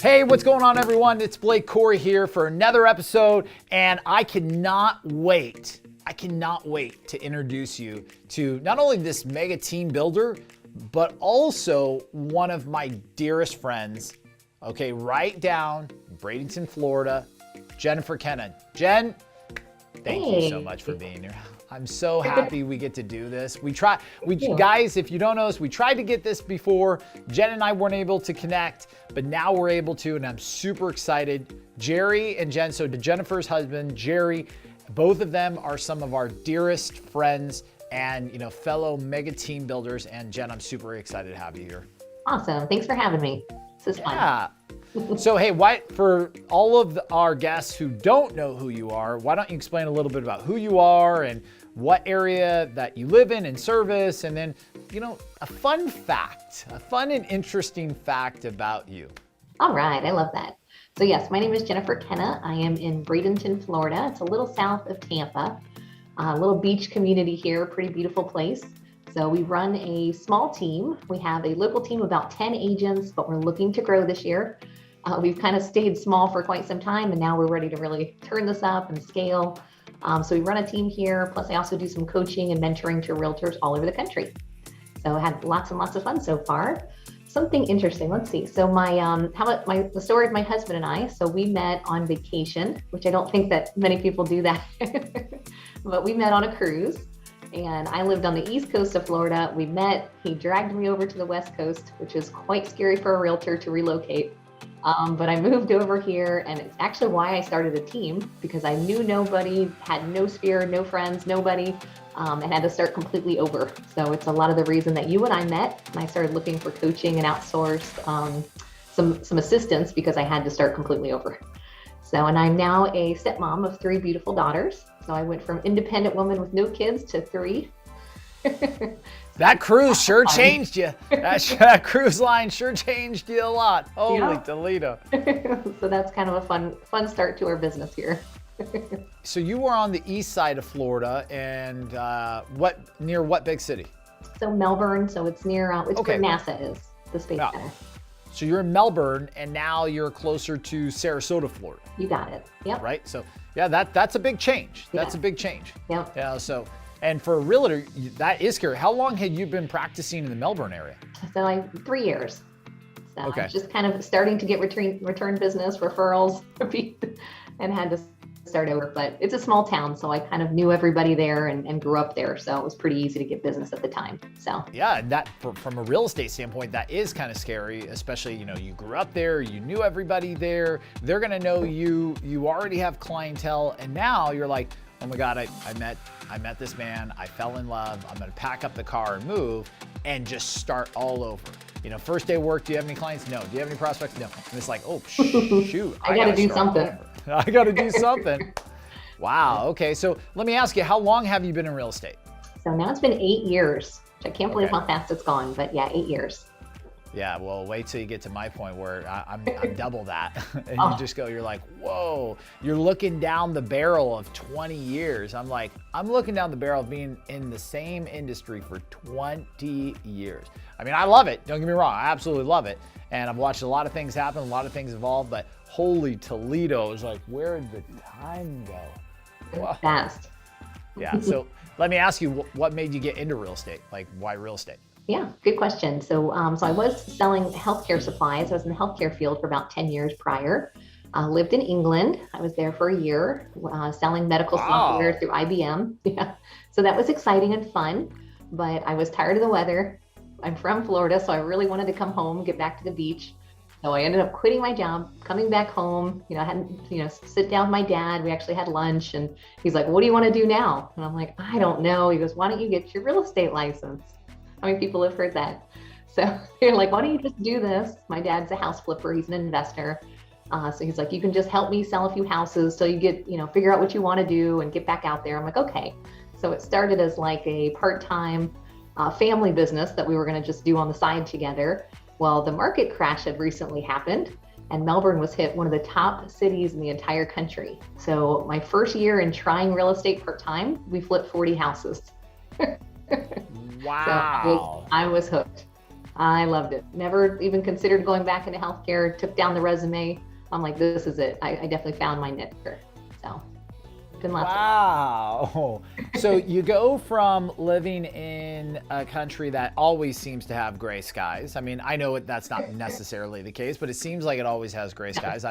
Hey, what's going on, everyone? It's Cory here for another episode, and I cannot wait to introduce you to not only this mega team builder, but also one of my dearest friends, okay, right down in Bradenton, Florida, Jennifer Kenna. Jen, thank you so much for being here. I'm so happy we get to do this. Guys, if you don't know us, we tried to get this before. Jen and I weren't able to connect, but now we're able to, and I'm super excited. Jerry and Jen, so to Jennifer's husband, Jerry, both of them are some of our dearest friends and, you know, fellow mega team builders. And Jen, I'm super excited to have you here. Awesome. Thanks for having me. This is fun. Yeah. So, hey, for all of our guests who don't know who you are, why don't you explain a little bit about who you are and what area that you live in and service, and then, you know, a fun and interesting fact about you. All right. I love that. So yes, my name is Jennifer Kenna. I am in Bradenton, Florida. It's a little south of Tampa, a little beach community here, pretty beautiful place. So we run a small team. We have a local team of about 10 agents, but we're looking to grow this year. We've kind of stayed small for quite some time, and now we're ready to really turn this up and scale. So we run a team here, plus I also do some coaching and mentoring to realtors all over the country. So I had lots and lots of fun so far. Something interesting, let's see. So the story of my husband and I, so we met on vacation, which I don't think that many people do that, but we met on a cruise. And I lived on the east coast of Florida. We met, he dragged me over to the west coast, which is quite scary for a realtor to relocate. But I moved over here, and it's actually why I started a team, because I knew nobody, had no sphere, no friends, nobody, and had to start completely over. So it's a lot of the reason that you and I met, and I started looking for coaching and outsourced some assistance because I had to start completely over. So, and I'm now a stepmom of 3 beautiful daughters. So I went from independent woman with no kids to 3. That cruise sure changed you. That cruise line sure changed you a lot. Holy Toledo. So that's kind of a fun start to our business here. So you were on the east side of Florida, and near what big city? So Melbourne. So it's near where NASA is, the Space Center. So you're in Melbourne, and now you're closer to Sarasota, Florida. You got it. Yep. Right. So yeah, that's a big change. That's a big change. Yep. Yeah. So. And for a realtor, that is scary. How long had you been practicing in the Melbourne area? So 3 years. So just kind of starting to get return business, referrals, and had to start over. But it's a small town, so I kind of knew everybody there and grew up there. So it was pretty easy to get business at the time. So yeah, that from a real estate standpoint, that is kind of scary, especially, you know, you grew up there, you knew everybody there, they're gonna know you, you already have clientele, and now you're like, oh my God, I met this man, I fell in love, I'm gonna pack up the car and move and just start all over. You know, first day of work, do you have any clients? No. Do you have any prospects? No. And it's like, oh, shoot. I gotta do something. I gotta do something. Wow, okay. So let me ask you, how long have you been in real estate? So now it's been 8 years, which I can't believe how fast it's gone, but yeah, 8 years. Yeah, well, wait till you get to my point where I'm double that. And you just go, you're like, whoa, you're looking down the barrel of 20 years. I'm like, I'm looking down the barrel of being in the same industry for 20 years. I mean, I love it. Don't get me wrong. I absolutely love it. And I've watched a lot of things happen, a lot of things evolve, but holy Toledo is like, where did the time go? Wow. Fast. Yeah, so let me ask you, what made you get into real estate? Like, why real estate? Yeah, good question. So I was selling healthcare supplies. I was in the healthcare field for about 10 years prior. Lived in England. I was there for a year selling medical software through IBM. Yeah, so that was exciting and fun, but I was tired of the weather. I'm from Florida, so I really wanted to come home, get back to the beach. So I ended up quitting my job, coming back home. You know, I hadn't, sit down with my dad. We actually had lunch, and he's like, "What do you want to do now?" And I'm like, "I don't know." He goes, "Why don't you get your real estate license?" How many people have heard that? So they're like, why don't you just do this? My dad's a house flipper. He's an investor. So he's like, you can just help me sell a few houses till you get, figure out what you want to do and get back out there. I'm like, okay. So it started as like a part-time family business that we were going to just do on the side together. Well, the market crash had recently happened, and Melbourne was hit one of the top cities in the entire country. So my first year in trying real estate part-time, we flipped 40 houses. Wow. So I was hooked. I loved it. Never even considered going back into healthcare, took down the resume. I'm like, this is it. I definitely found my niche here. So it's been lots of Wow. So you go from living in a country that always seems to have gray skies. I mean, I know that's not necessarily the case, but it seems like it always has gray skies.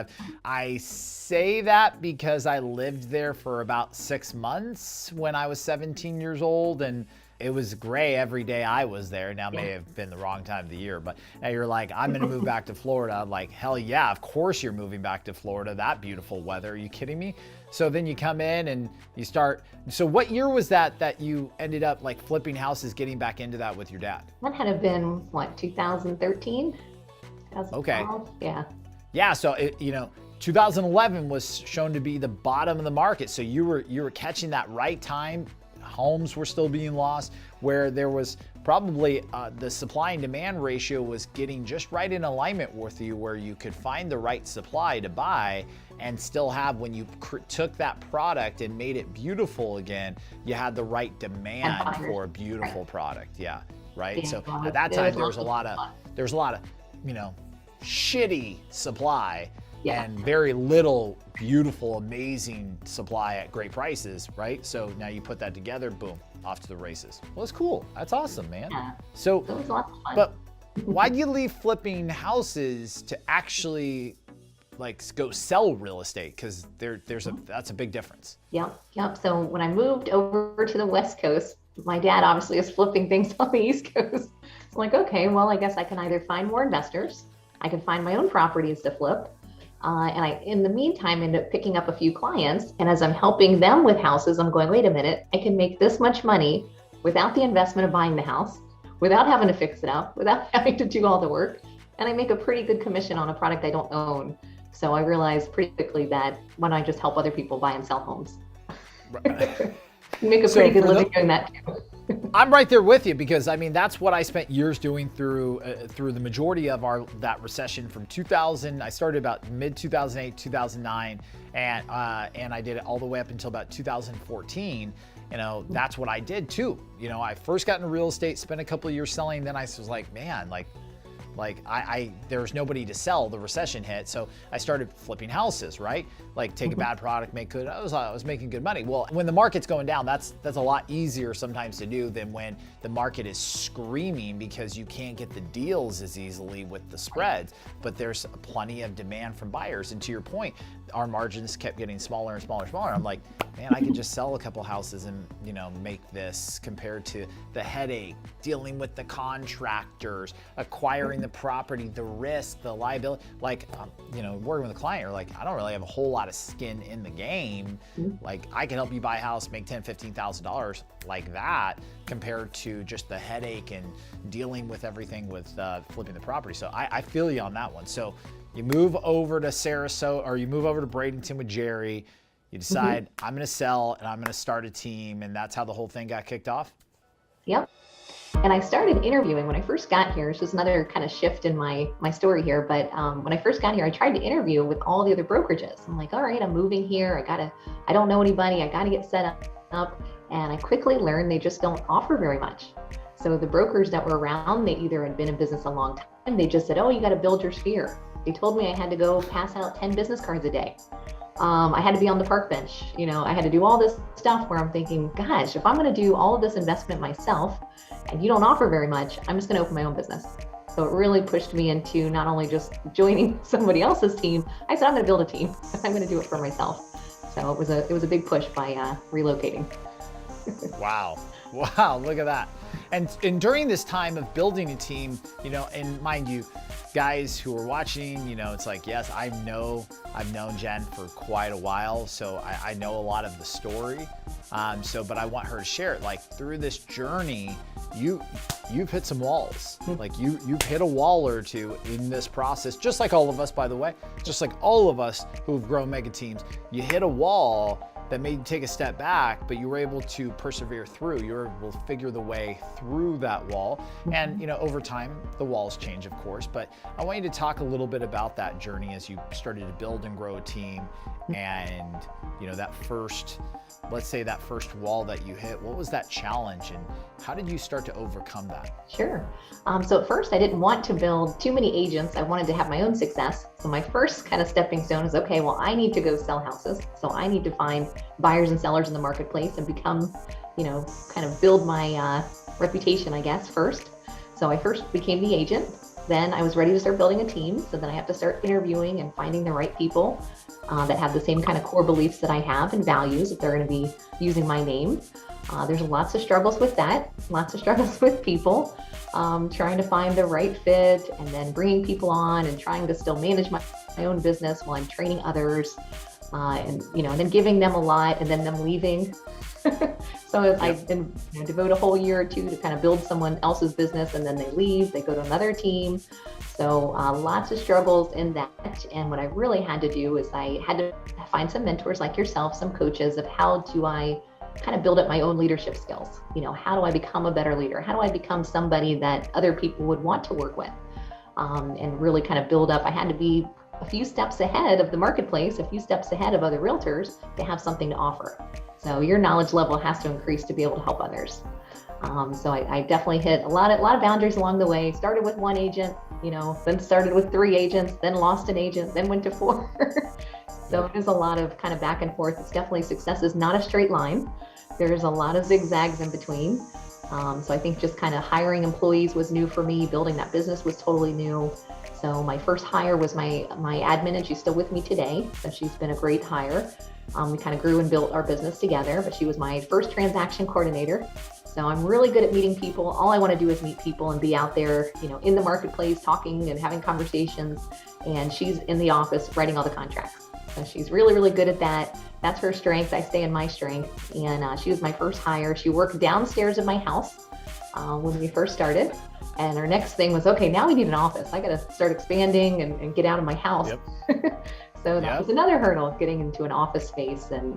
I say that because I lived there for about 6 months when I was 17 years old, and it was gray every day I was there. Now may have been the wrong time of the year, but now you're like, I'm gonna move back to Florida. I'm like, hell yeah, of course you're moving back to Florida. That beautiful weather, are you kidding me? So then you come in and you start, so what year was that you ended up like flipping houses, getting back into that with your dad? That had to have been, what, 2013? 2012? Okay. Yeah. Yeah, so 2011 was shown to be the bottom of the market. So you were catching that right time. Homes were still being lost, where there was probably the supply and demand ratio was getting just right in alignment with you, where you could find the right supply to buy and still have, when you took that product and made it beautiful again, you had the right demand for a beautiful product. Yeah, right. Yeah, So at that time there was a lot of shitty supply. Yeah. And very little beautiful, amazing supply at great prices, right? So now you put that together, boom, off to the races. Well, it's cool. That's awesome, man. Yeah. So, It was lots of fun. but why'd you leave flipping houses to actually like go sell real estate? Because that's a big difference. Yep. So when I moved over to the West Coast, my dad obviously is flipping things on the East Coast. So I'm like, okay, well, I guess I can either find more investors, I can find my own properties to flip. And I, in the meantime, end up picking up a few clients. And as I'm helping them with houses, I'm going, wait a minute, I can make this much money without the investment of buying the house, without having to fix it up, without having to do all the work. And I make a pretty good commission on a product I don't own. So I realized pretty quickly that why don't I just help other people buy and sell homes? Make a pretty good living doing that too. I'm right there with you, because I mean, that's what I spent years doing through the majority of that recession from 2000. I started about mid 2008, 2009, and I did it all the way up until about 2014. That's what I did too. I first got into real estate, spent a couple of years selling, then I was like, man, there was nobody to sell. The recession hit, so I started flipping houses, right? Like take a bad product, make good. I was making good money. Well, when the market's going down, that's a lot easier sometimes to do than when the market is screaming, because you can't get the deals as easily with the spreads. But there's plenty of demand from buyers. And to your point, our margins kept getting smaller and smaller and smaller. I'm like, man, I could just sell a couple houses and make this, compared to the headache, dealing with the contractors, acquiring the property, the risk, the liability. Working with a client, you're like, I don't really have a whole lot of skin in the game. Like, I can help you buy a house, make $10,000, $15,000 like that, compared to just the headache and dealing with everything with flipping the property. So I feel you on that one. So you move over to Sarasota, or you move over to Bradenton with Jerry. You decide, I'm going to sell and I'm going to start a team, and that's how the whole thing got kicked off? Yep. And I started interviewing when I first got here. It's just another kind of shift in my story here. But when I first got here, I tried to interview with all the other brokerages. I'm like, all right, I'm moving here. I don't know anybody. I got to get set up. And I quickly learned they just don't offer very much. So the brokers that were around, they either had been in business a long time. They just said, oh, you got to build your sphere. They told me I had to go pass out 10 business cards a day. I had to be on the park bench. I had to do all this stuff where I'm thinking, gosh, if I'm going to do all of this investment myself and you don't offer very much, I'm just going to open my own business. So it really pushed me into not only just joining somebody else's team, I said, I'm going to build a team. I'm going to do it for myself. So it was a big push by relocating. Wow, look at that. And during this time of building a team, and mind you, guys who are watching, it's like, yes, I've known Jen for quite a while, so I know a lot of the story. But I want her to share it. Like, through this journey, you've hit some walls. Like you've hit a wall or two in this process, just like all of us, by the way, just like all of us who've grown mega teams. You hit a wall, that made you take a step back, but you were able to persevere through. You were able to figure the way through that wall. And over time, the walls change, of course, but I want you to talk a little bit about that journey as you started to build and grow a team, and that first, let's say that first wall that you hit. What was that challenge, and how did you start to overcome that? Sure. So at first I didn't want to build too many agents. I wanted to have my own success. So my first kind of stepping stone is, okay, well, I need to go sell houses. So I need to find buyers and sellers in the marketplace and become, kind of build my reputation, I guess, first. So I first became the agent. Then I was ready to start building a team. So then I have to start interviewing and finding the right people that have the same kind of core beliefs that I have and values if they're going to be using my name. There's lots of struggles with that, lots of struggles with people, trying to find the right fit, and then bringing people on and trying to still manage my own business while I'm training others, and then giving them a lot and then them leaving. So I then devote a whole year or two to kind of build someone else's business, and then they leave, they go to another team. So lots of struggles in that. And what I really had to do is I had to find some mentors like yourself, some coaches, of how do I kind of build up my own leadership skills. How do I become a better leader? How do I become somebody that other people would want to work with? And really kind of build up. I had to be a few steps ahead of the marketplace, a few steps ahead of other realtors to have something to offer. So your knowledge level has to increase to be able to help others. So I definitely hit a lot of boundaries along the way. Started with one agent, then started with 3 agents, then lost an agent, then went to 4. So it is a lot of kind of back and forth. It's definitely, success is not a straight line. There's a lot of zigzags in between. So I think just kind of hiring employees was new for me. Building that business was totally new. So my first hire was my admin, and she's still with me today. So she's been a great hire. We kind of grew and built our business together, but she was my first transaction coordinator. So I'm really good at meeting people. All I want to do is meet people and be out there, in the marketplace, talking and having conversations. And she's in the office writing all the contracts. So she's really, really good at that. That's her strength. I stay in my strength. And she was my first hire. She worked downstairs in my house when we first started. And our next thing was, okay, now we need an office. I got to start expanding and get out of my house. Yep. So that was another hurdle, getting into an office space and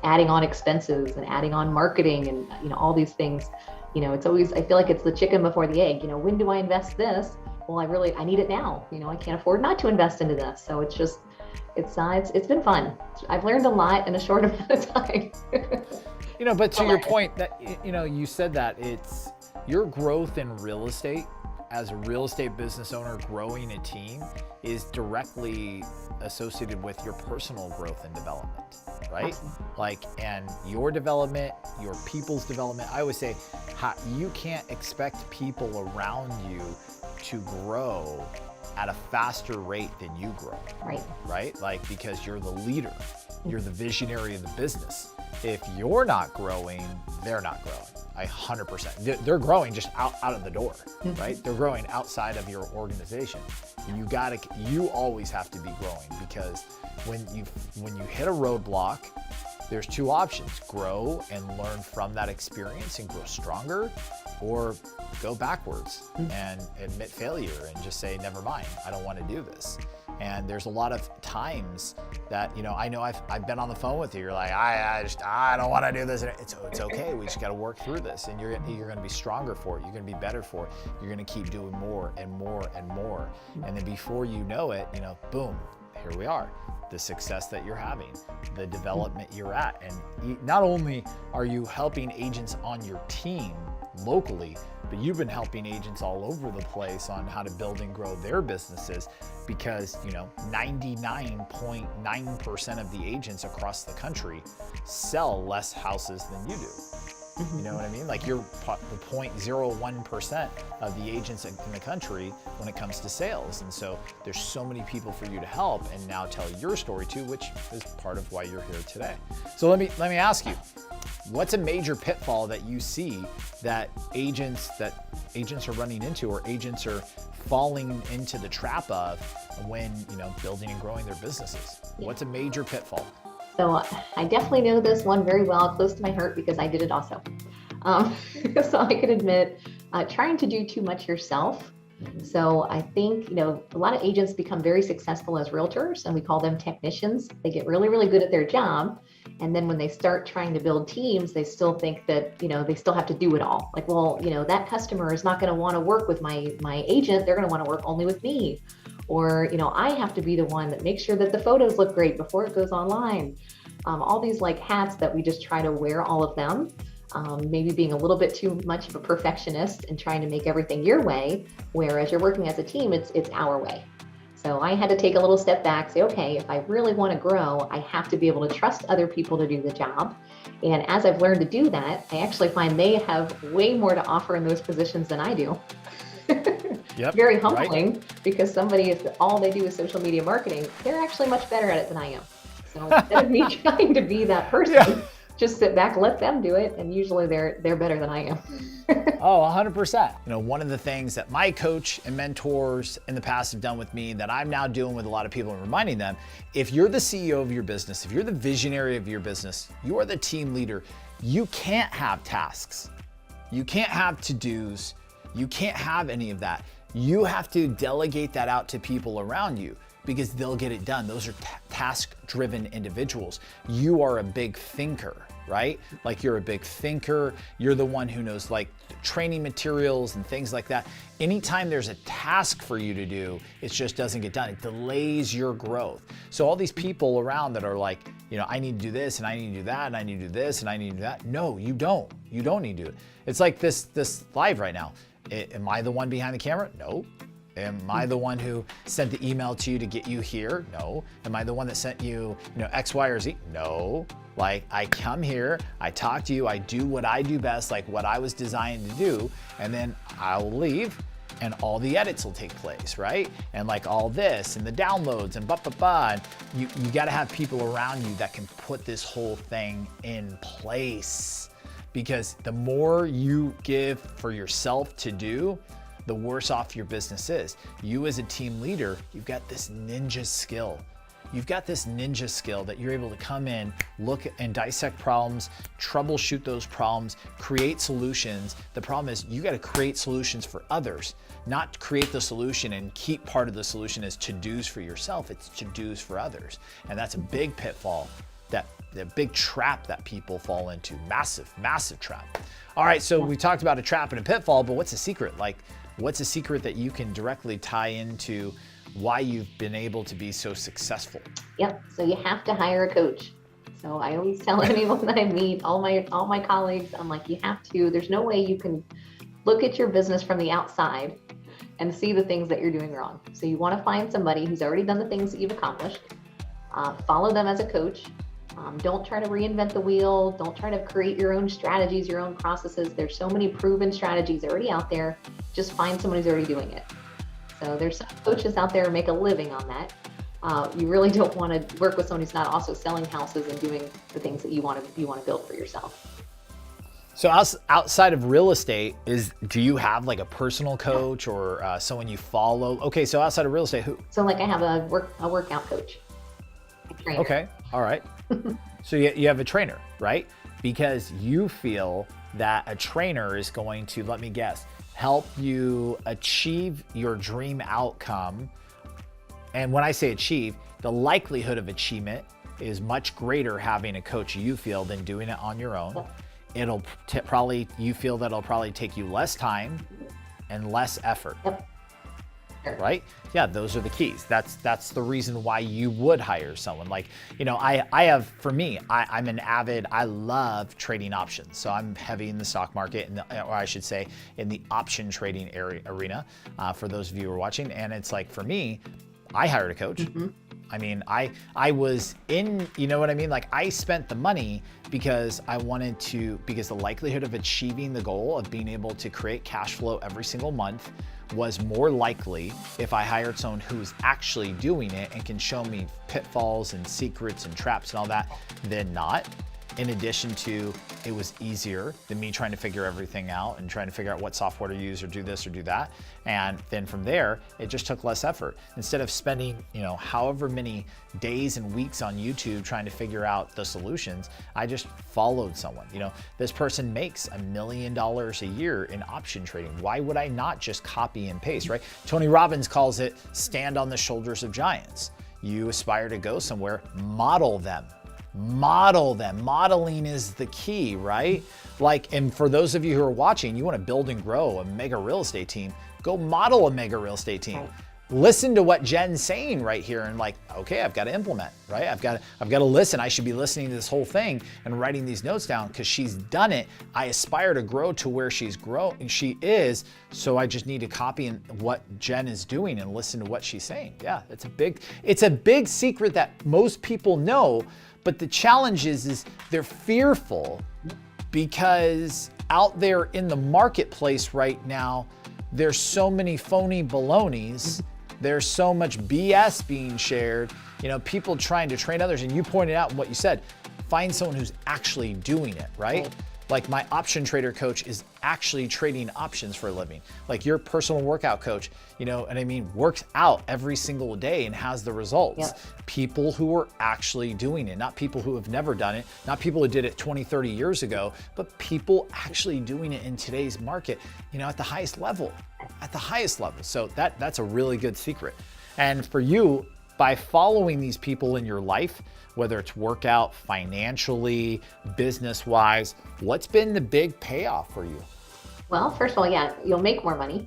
adding on expenses and adding on marketing and all these things. It's always, I feel like it's the chicken before the egg. When do I invest this? Well, I need it now. I can't afford not to invest into this. So it's just, it's been fun. I've learned a lot in a short amount of time. But to your point that, you said that it's your growth in real estate as a real estate business owner, growing a team is directly associated with your personal growth and development, right? And your development, your people's development. I always say, you can't expect people around you to grow at a faster rate than you grow, right? Because you're the leader, you're the visionary of the business. If you're not growing, they're not growing. 100%. They're growing just out of the door, right? They're growing outside of your organization. You always have to be growing, because when you hit a roadblock, there's 2 options: grow and learn from that experience and grow stronger, or go backwards and admit failure and just say, never mind, I don't want to do this. And there's a lot of times that, I know I've been on the phone with you. You're like, I don't want to do this. It's okay. We just got to work through this, and you're going to be stronger for it. You're going to be better for it. You're going to keep doing more and more and more. And then before you know it, boom, here we are. The success that you're having, the development you're at. And not only are you helping agents on your team locally, but you've been helping agents all over the place on how to build and grow their businesses, because 99.9% of the agents across the country sell less houses than you do. You know what I mean? You're the 0.01% of the agents in the country when it comes to sales. And so there's so many people for you to help and now tell your story too, which is part of why you're here today. So let me ask you, what's a major pitfall that you see that agents are running into, or agents are falling into the trap of when, building and growing their businesses? What's a major pitfall? So I definitely know this one very well, close to my heart, because I did it also. So I could admit, trying to do too much yourself. So I think, a lot of agents become very successful as realtors, and we call them technicians. They get really, really good at their job. And then when they start trying to build teams, they still think that, they still have to do it all. Like, well, that customer is not going to want to work with my agent. They're going to want to work only with me. Or, I have to be the one that makes sure that the photos look great before it goes online. All these like hats that we just try to wear all of them. Maybe being a little bit too much of a perfectionist and trying to make everything your way, whereas you're working as a team, it's our way. So I had to take a little step back, say, okay, if I really want to grow, I have to be able to trust other people to do the job. And as I've learned to do that, I actually find they have way more to offer in those positions than I do. Yep, very humbling, because somebody, if all they do is social media marketing, they're actually much better at it than I am. So instead of me trying to be that person, just sit back, let them do it, and usually they're better than I am. Oh, 100%. One of the things that my coach and mentors in the past have done with me that I'm now doing with a lot of people and reminding them, if you're the CEO of your business, if you're the visionary of your business, you are the team leader, you can't have tasks. You can't have to-dos. You can't have any of that. You have to delegate that out to people around you, because they'll get it done. Those are task-driven individuals. You are a big thinker, right? Like, you're a big thinker. You're the one who knows like training materials and things like that. Anytime there's a task for you to do, it just doesn't get done. It delays your growth. So all these people around that are like, I need to do this and I need to do that and I need to do this and I need to do that. No, you don't. You don't need to do it. It's like this live right now. Am I the one behind the camera? No. Am I the one who sent the email to you to get you here? No. Am I the one that sent you, X, Y, or Z? No. Like, I come here, I talk to you, I do what I do best, like what I was designed to do, and then I'll leave and all the edits will take place, right? And like all this and the downloads and and you gotta have people around you that can put this whole thing in place. Because the more you give for yourself to do, the worse off your business is. You as a team leader, you've got this ninja skill. You've got this ninja skill that you're able to come in, look and dissect problems, troubleshoot those problems, create solutions. The problem is you got to create solutions for others, not create the solution and keep part of the solution as to-dos for yourself. It's to-dos for others. And that's a big pitfall, the big trap that people fall into. Massive, massive trap. All right, so we talked about a trap and a pitfall, but what's the secret? Like, what's a secret that you can directly tie into why you've been able to be so successful? Yep. So you have to hire a coach. So I always tell anyone that I meet, all my colleagues, I'm like, you have to. There's no way you can look at your business from the outside and see the things that you're doing wrong. So you want to find somebody who's already done the things that you've accomplished. Follow them as a coach. Don't try to reinvent the wheel. Don't try to create your own strategies, your own processes. There's so many proven strategies already out there. Just find someone who's already doing it. So there's some coaches out there who make a living on that. You really don't want to work with someone who's not also selling houses and doing the things that you want to build for yourself. So outside of real estate, do you have like a personal coach or someone you follow? Okay, so outside of real estate, who? So like I have a workout coach. A trainer. Okay, all right. So you have a trainer, right? Because you feel that a trainer is going to, let me guess, help you achieve your dream outcome. And when I say achieve, the likelihood of achievement is much greater having a coach, you feel, than doing it on your own. It'll you feel that it'll probably take you less time and less effort. Yep. Right? Yeah, those are the keys. That's the reason why you would hire someone. Like, I'm an avid, I love trading options. So I'm heavy in the stock market, or I should say in the option trading arena, for those of you who are watching. And it's like, for me, I hired a coach. Mm-hmm. I mean, I was in, you know what I mean? Like, I spent the money because because the likelihood of achieving the goal of being able to create cash flow every single month was more likely if I hired someone who's actually doing it and can show me pitfalls and secrets and traps and all that than not. In addition to, it was easier than me trying to figure everything out and trying to figure out what software to use or do this or do that. And then from there, it just took less effort. Instead of spending, however many days and weeks on YouTube trying to figure out the solutions, I just followed someone. This person makes $1 million a year in option trading. Why would I not just copy and paste, right? Tony Robbins calls it stand on the shoulders of giants. You aspire to go somewhere, model them. Model them. Modeling is the key, right? Like, and for those of you who are watching, you want to build and grow a mega real estate team, go model a mega real estate team. Right. Listen to what Jen's saying right here and like, okay, I've got to implement, right? I've got to listen. I should be listening to this whole thing and writing these notes down because she's done it. I aspire to grow to where she's grown and she is. So I just need to copy what Jen is doing and listen to what she's saying. Yeah, it's a big secret that most people know, but the challenge is they're fearful because out there in the marketplace right now, there's so many phony balonies. There's so much BS being shared, people trying to train others. And you pointed out in what you said, find someone who's actually doing it, right? Like my option trader coach is actually trading options for a living. Like your personal workout coach, works out every single day and has the results. Yep. People who are actually doing it, not people who have never done it, not people who did it 20, 30 years ago, but people actually doing it in today's market, at the highest level, So that's a really good secret. And for you, by following these people in your life, whether it's workout, financially, business-wise, what's been the big payoff for you? Well, first of all, yeah, you'll make more money.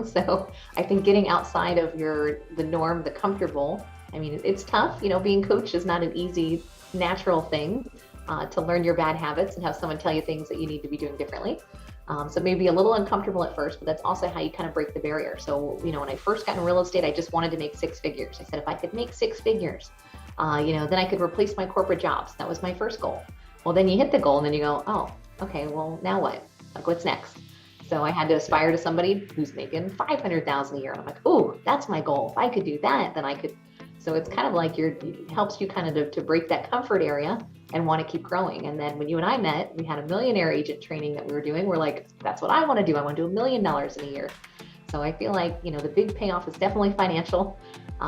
So I think getting outside of the norm, the comfortable, it's tough. Being coached is not an easy, natural thing to learn your bad habits and have someone tell you things that you need to be doing differently. So maybe a little uncomfortable at first, but that's also how you kind of break the barrier. So, when I first got in real estate, I just wanted to make 6 figures. I said, if I could make 6 figures, then I could replace my corporate jobs. That was my first goal. Well, then you hit the goal and then you go, oh, okay, well, now what? Like, what's next? So I had to aspire to somebody who's making $500,000 a year. And I'm like, oh, that's my goal. If I could do that, then I could. So it's kind of like it helps you kind of to break that comfort area and want to keep growing. And then when you and I met, we had a millionaire agent training that we were doing. We're like, that's what I want to do. I want to do $1 million in a year. So I feel like, the big payoff is definitely financial.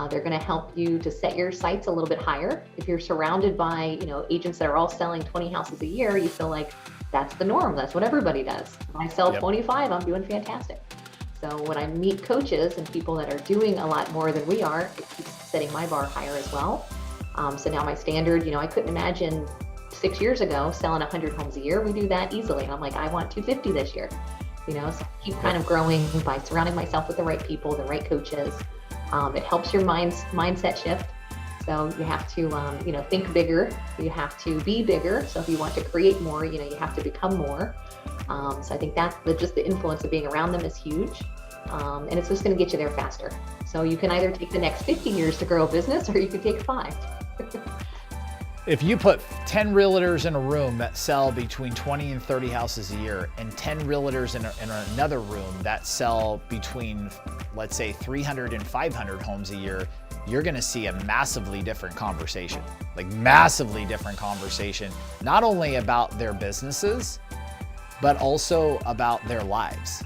They're going to help you to set your sights a little bit higher. If you're surrounded by, agents that are all selling 20 houses a year, you feel like that's the norm. That's what everybody does. When I sell 25, I'm doing fantastic. So when I meet coaches and people that are doing a lot more than we are, it keeps setting my bar higher as well. So now my standard, I couldn't imagine 6 years ago selling 100 homes a year. We do that easily. And I'm like, I want 250 this year. So I keep kind of growing by surrounding myself with the right people, the right coaches. It helps your mindset shift. So you have to, think bigger. You have to be bigger. So if you want to create more, you have to become more. So I think that's just the influence of being around them is huge. And it's just going to get you there faster. So you can either take the next 50 years to grow a business or you can take 5. If you put 10 realtors in a room that sell between 20 and 30 houses a year and 10 realtors in another room that sell between, let's say, 300 and 500 homes a year, you're gonna see a massively different conversation, not only about their businesses, but also about their lives.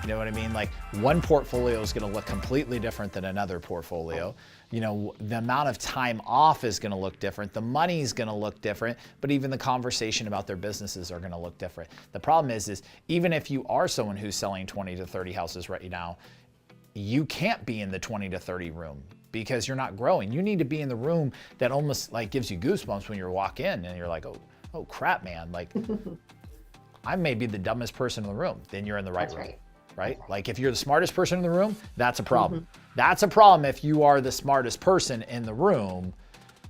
You know what I mean? Like one portfolio is gonna look completely different than another portfolio. The amount of time off is gonna look different. The money is gonna look different, but even the conversation about their businesses are gonna look different. The problem is even if you are someone who's selling 20 to 30 houses right now, you can't be in the 20 to 30 room because you're not growing. You need to be in the room that almost like gives you goosebumps when you walk in and you're like, oh crap, man. Like I may be the dumbest person in the room. Then you're in the right room. Right? Like if you're the smartest person in the room, that's a problem. That's a problem if you are the smartest person in the room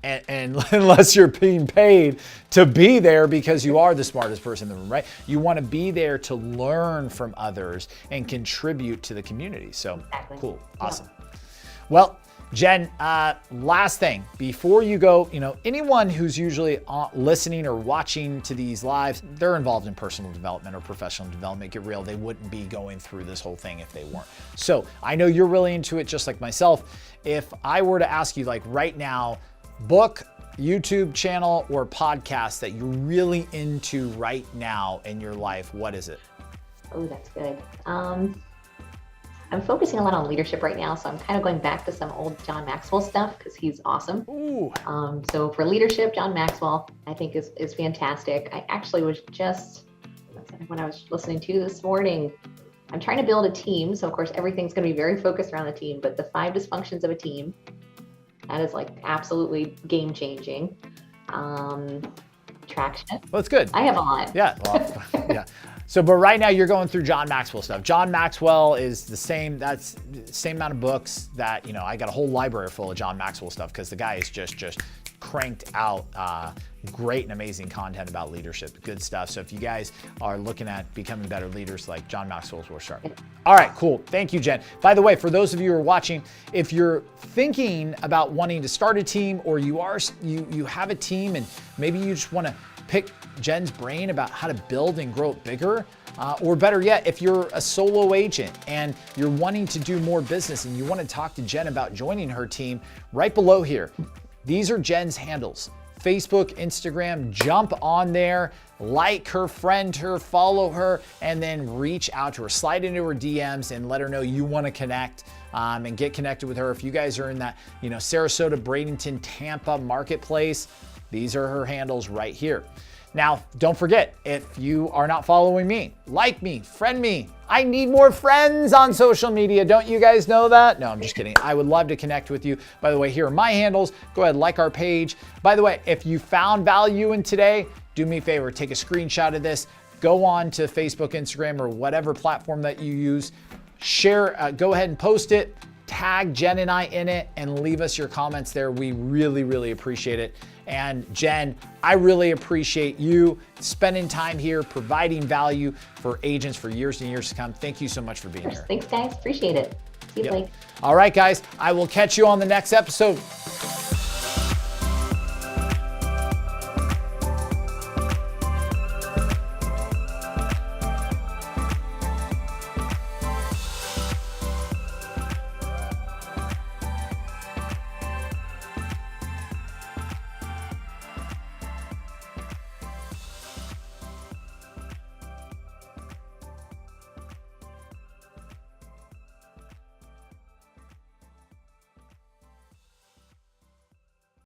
and unless you're being paid to be there because you are the smartest person in the room, right? You want to be there to learn from others and contribute to the community. So cool. Awesome. Well, Jen, last thing before you go, anyone who's usually listening or watching to these lives, they're involved in personal development or professional development. Get real, they wouldn't be going through this whole thing if they weren't. So I know you're really into it just like myself. If I were to ask you like right now, book, YouTube channel or podcast that you're really into right now in your life, what is it? Oh, that's good. I'm focusing a lot on leadership right now, so I'm kind of going back to some old John Maxwell stuff because he's awesome. Ooh. So for leadership, John Maxwell, I think is fantastic. I actually was just, when I was listening to this morning, I'm trying to build a team. So of course, everything's going to be very focused around the team, but the 5 dysfunctions of a team, that is like absolutely game changing. traction. Well, that's good. I have a lot. Yeah. Well, yeah. So, but right now you're going through John Maxwell stuff. John Maxwell is the same, that's the same amount of books that, you know, I got a whole library full of John Maxwell stuff because the guy is just cranked out great and amazing content about leadership, good stuff. So if you guys are looking at becoming better leaders, like John Maxwell's worth starting. All right, cool. Thank you, Jen. By the way, for those of you who are watching, if you're thinking about wanting to start a team, or you have a team and maybe you just want to pick Jen's brain about how to build and grow it bigger, or better yet, if you're a solo agent and you're wanting to do more business and you want to talk to Jen about joining her team, right below here, these are Jen's handles. Facebook, Instagram, jump on there, like her, friend her, follow her, and then reach out to her. Slide into her DMs and let her know you want to connect and get connected with her. If you guys are in that, you know, Sarasota, Bradenton, Tampa marketplace, these are her handles right here. Now, don't forget, if you are not following me, like me, friend me. I need more friends on social media. Don't you guys know that? No, I'm just kidding. I would love to connect with you. By the way, here are my handles. Go ahead, like our page. By the way, if you found value in today, do me a favor, take a screenshot of this, go on to Facebook, Instagram, or whatever platform that you use, share, go ahead and post it, tag Jen and I in it, and leave us your comments there. We really, really appreciate it. And Jen, I really appreciate you spending time here, providing value for agents for years and years to come. Thank you so much for being here. Thanks, guys. Appreciate it. See you, Blake. All right, guys, I will catch you on the next episode.